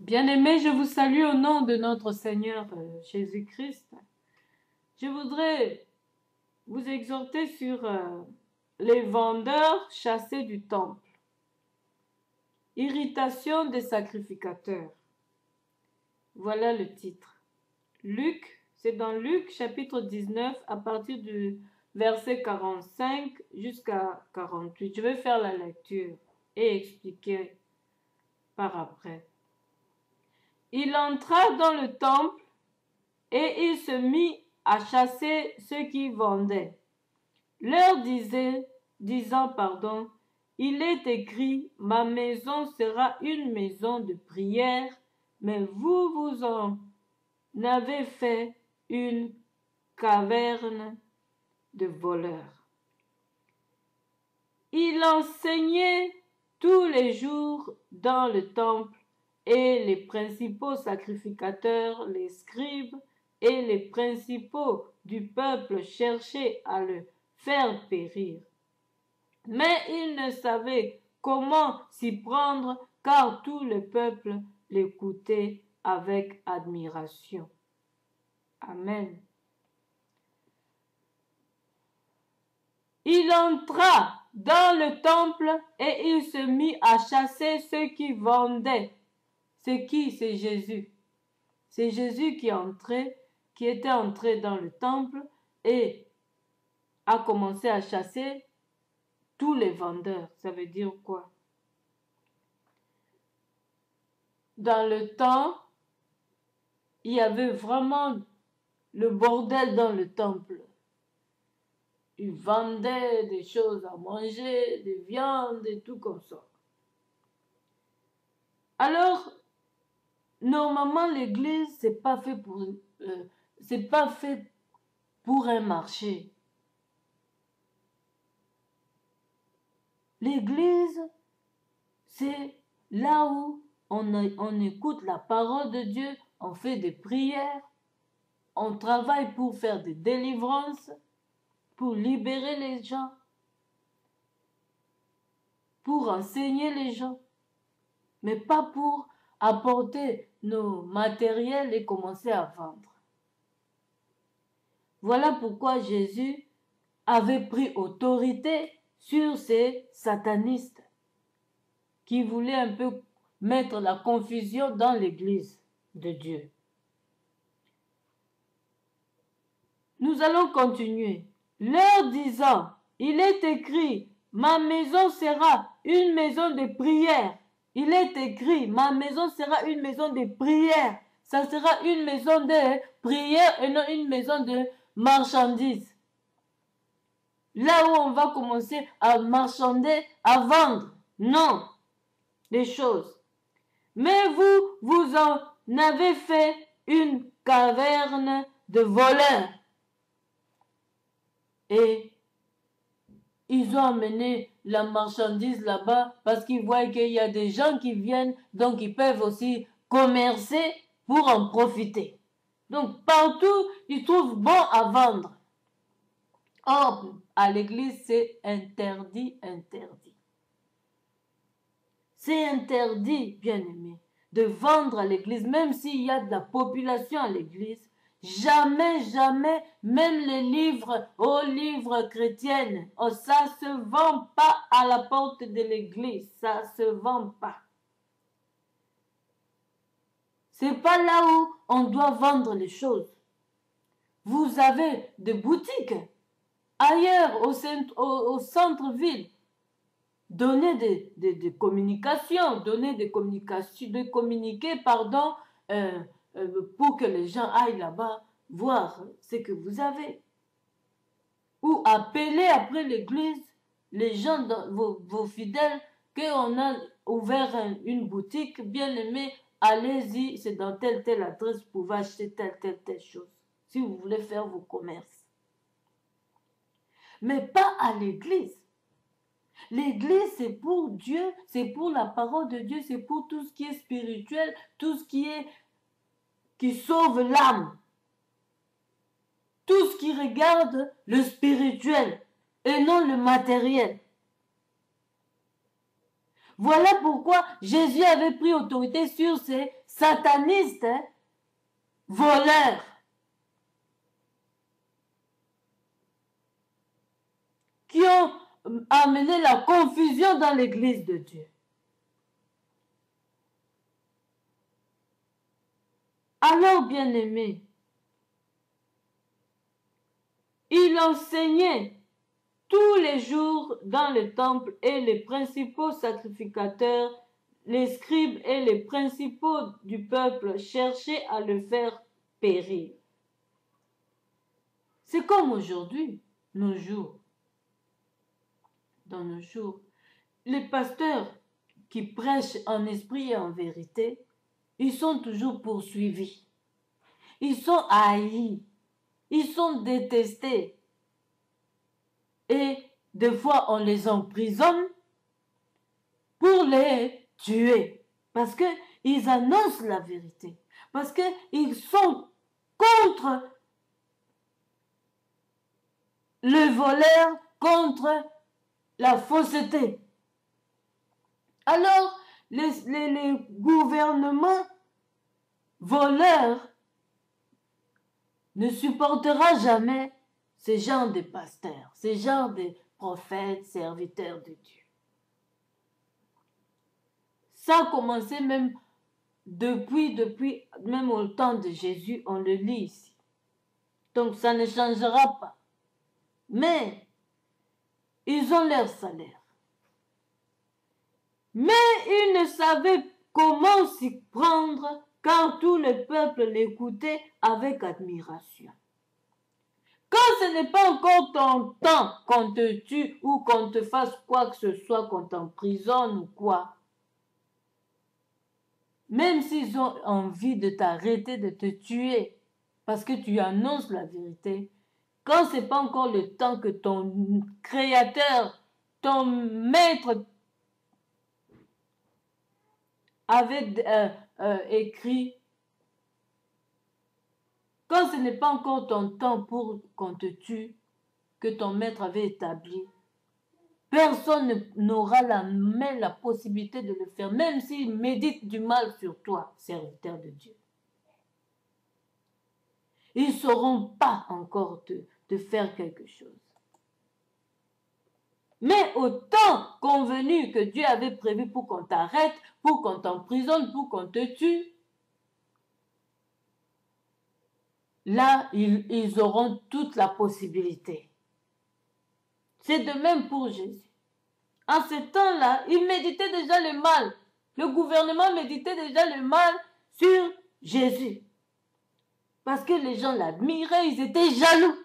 Bien-aimés, je vous salue au nom de notre Seigneur Jésus-Christ. Je voudrais vous exhorter sur les vendeurs chassés du temple. Irritation des sacrificateurs. Voilà le titre. Luc, c'est dans Luc chapitre 19 à partir du verset 45 jusqu'à 48. Je vais faire la lecture et expliquer par après. Il entra dans le temple et il se mit à chasser ceux qui vendaient. Leur disant, il est écrit, ma maison sera une maison de prière, mais vous en avez fait une caverne de voleurs. Il enseignait tous les jours dans le temple, et les principaux sacrificateurs, les scribes et les principaux du peuple cherchaient à le faire périr. Mais ils ne savaient comment s'y prendre, car tout le peuple l'écoutait avec admiration. Amen. Il entra dans le temple et il se mit à chasser ceux qui vendaient. C'est qui? C'est Jésus. C'est Jésus qui était entré dans le temple et a commencé à chasser tous les vendeurs. Ça veut dire quoi? Dans le temps, il y avait vraiment le bordel dans le temple. Ils vendaient des choses à manger, des viandes et tout comme ça. Alors, normalement, l'église, c'est pas fait pour un marché. L'église, c'est là où on écoute la parole de Dieu, on fait des prières, on travaille pour faire des délivrances, pour libérer les gens, pour enseigner les gens, mais pas pour apporter nos matériels et commencer à vendre. Voilà pourquoi Jésus avait pris autorité sur ces satanistes qui voulaient un peu mettre la confusion dans l'église de Dieu. Nous allons continuer. Leur disant, il est écrit, ma maison sera une maison de prière. Il est écrit, ma maison sera une maison de prière. Ça sera une maison de prière et non une maison de marchandises. Là où on va commencer à marchander, à vendre. Non, des choses. Mais vous en avez fait une caverne de voleurs. Et ils ont amené la marchandise là-bas parce qu'ils voient qu'il y a des gens qui viennent, donc ils peuvent aussi commercer pour en profiter. Donc partout, ils trouvent bon à vendre. Or, à l'église, c'est interdit. C'est interdit, bien-aimé, de vendre à l'église, même s'il y a de la population à l'église. Jamais, même les livres, livres chrétiennes, ça se vend pas à la porte de l'église, ça se vend pas. C'est pas là où on doit vendre les choses. Vous avez des boutiques ailleurs, au centre-ville. Donnez des communications, communiquer, pour que les gens aillent là-bas voir ce que vous avez. Ou appeler après l'église les gens, vos fidèles, qu'on a ouvert une boutique, bien aimé, allez-y, c'est dans telle adresse, vous pouvez acheter telle chose, si vous voulez faire vos commerces. Mais pas à l'église. L'église, c'est pour Dieu, c'est pour la parole de Dieu, c'est pour tout ce qui est spirituel, tout ce qui sauve l'âme. Tout ce qui regarde le spirituel et non le matériel. Voilà pourquoi Jésus avait pris autorité sur ces satanistes, voleurs, qui ont amené la confusion dans l'église de Dieu. Alors, bien-aimés, il enseignait tous les jours dans le temple et les principaux sacrificateurs, les scribes et les principaux du peuple cherchaient à le faire périr. C'est comme aujourd'hui, nos jours. Dans nos jours, les pasteurs qui prêchent en esprit et en vérité, ils sont toujours poursuivis. Ils sont haïs. Ils sont détestés. Et des fois, on les emprisonne pour les tuer. Parce qu'ils annoncent la vérité. Parce qu'ils sont contre le voleur, contre la fausseté. Alors, les gouvernements voleurs ne supportera jamais ce genre de pasteurs, ce genre de prophètes, serviteurs de Dieu. Ça a commencé même depuis même au temps de Jésus, on le lit ici. Donc ça ne changera pas. Mais ils ont leur salaire. Mais ils ne savaient comment s'y prendre car tout le peuple l'écoutait avec admiration. Quand ce n'est pas encore ton temps qu'on te tue ou qu'on te fasse quoi que ce soit, qu'on t'emprisonne ou quoi, même s'ils ont envie de t'arrêter, de te tuer, parce que tu annonces la vérité, quand ce n'est pas encore le temps que ton créateur, ton maître avait écrit, quand ce n'est pas encore ton temps pour qu'on te tue, que ton maître avait établi, personne n'aura même la possibilité de le faire, même s'il médite du mal sur toi, serviteur de Dieu. Ils ne sauront pas encore te faire quelque chose. Mais au temps convenu que Dieu avait prévu pour qu'on t'arrête, pour qu'on t'emprisonne, pour qu'on te tue, là, ils auront toute la possibilité. C'est de même pour Jésus. En ce temps-là, il méditait déjà le mal. Le gouvernement méditait déjà le mal sur Jésus. Parce que les gens l'admiraient, ils étaient jaloux.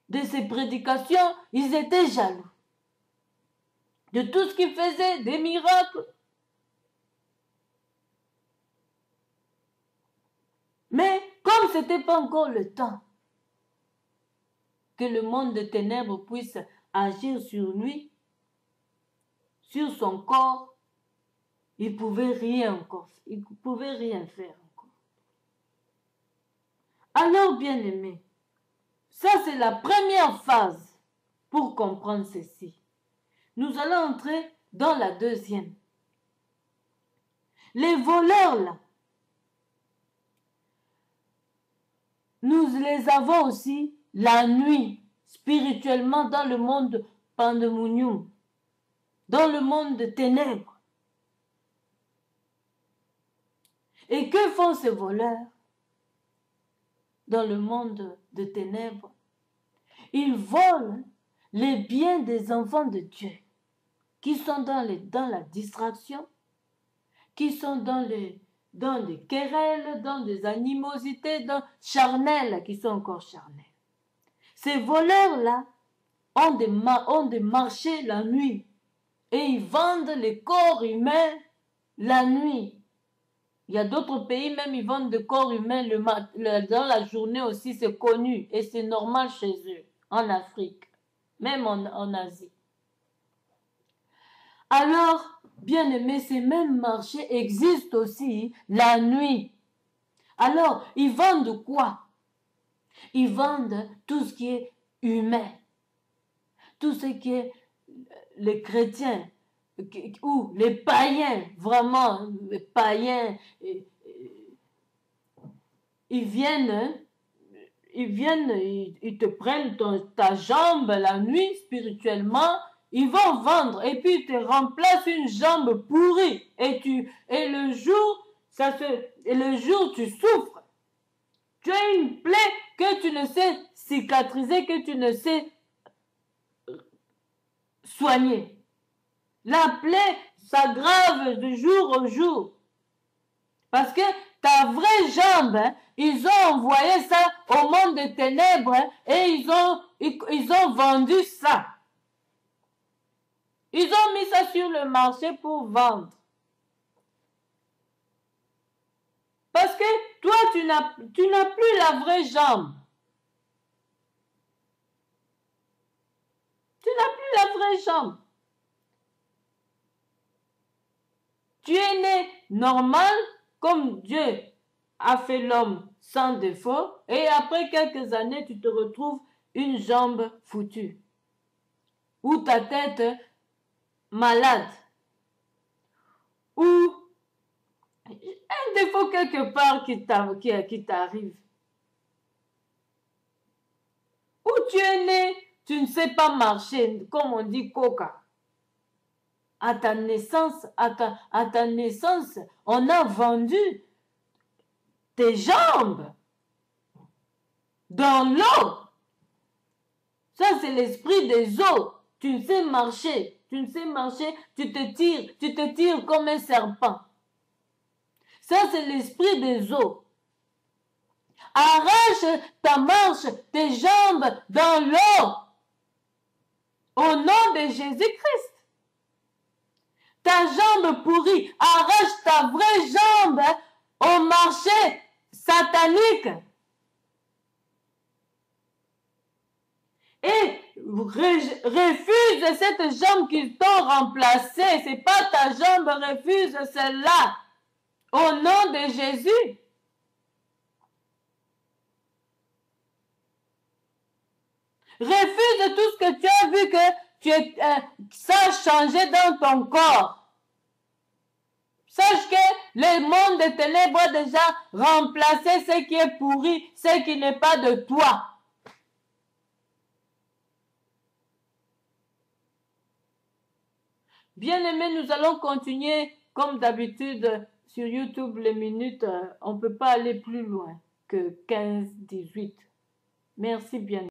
De ses prédications, ils étaient jaloux. De tout ce qu'il faisait, des miracles. Mais comme ce n'était pas encore le temps que le monde de ténèbres puisse agir sur lui, sur son corps, il ne pouvait rien encore. Il ne pouvait rien faire encore. Alors, bien-aimés, ça c'est la première phase pour comprendre ceci. Nous allons entrer dans la deuxième. Les voleurs là, nous les avons aussi la nuit, spirituellement dans le monde pandemonium, dans le monde de ténèbres. Et que font ces voleurs dans le monde de ténèbres? Ils volent les biens des enfants de Dieu, qui sont dans la distraction, qui sont dans des querelles, dans des animosités, charnelles, qui sont encore charnelles. Ces voleurs-là ont des marchés la nuit et ils vendent les corps humains la nuit. Il y a d'autres pays, même ils vendent des corps humains dans la journée aussi, c'est connu et c'est normal chez eux, en Afrique, même en Asie. Alors, bien aimé, ces mêmes marchés existent aussi la nuit. Alors, ils vendent quoi? Ils vendent tout ce qui est humain, tout ce qui est les chrétiens ou les païens, vraiment, les païens, ils viennent, ils te prennent ta jambe la nuit spirituellement, ils vont vendre et puis ils te remplacent une jambe pourrie et le jour, tu souffres. Tu as une plaie que tu ne sais cicatriser, que tu ne sais soigner. La plaie s'aggrave de jour au jour. Parce que ta vraie jambe, hein, ils ont envoyé ça au monde des ténèbres, hein, et ils ont vendu ça. Ils ont mis ça sur le marché pour vendre. Parce que toi, tu n'as plus la vraie jambe. Tu n'as plus la vraie jambe. Tu es né normal, comme Dieu a fait l'homme sans défaut, et après quelques années, tu te retrouves une jambe foutue. Ou ta tête malade. Ou un défaut quelque part qui t'arrive. Ou tu es né, tu ne sais pas marcher, comme on dit coca. À ta naissance, on a vendu tes jambes dans l'eau. Ça, c'est l'esprit des eaux. Tu ne sais marcher, tu te tires comme un serpent. Ça, c'est l'esprit des eaux. Arrache ta marche, tes jambes dans l'eau. Au nom de Jésus-Christ. Ta jambe pourrie, arrache ta vraie jambe au marché satanique. Et refuse cette jambe qu'ils t'ont remplacée. C'est pas ta jambe, refuse celle-là. Au nom de Jésus. Refuse tout ce que tu as vu que ça a changé dans ton corps. Sache que le monde des ténèbres a déjà remplacé ce qui est pourri, ce qui n'est pas de toi. Bien-aimés, nous allons continuer comme d'habitude sur YouTube les minutes. On ne peut pas aller plus loin que 15-18. Merci bien.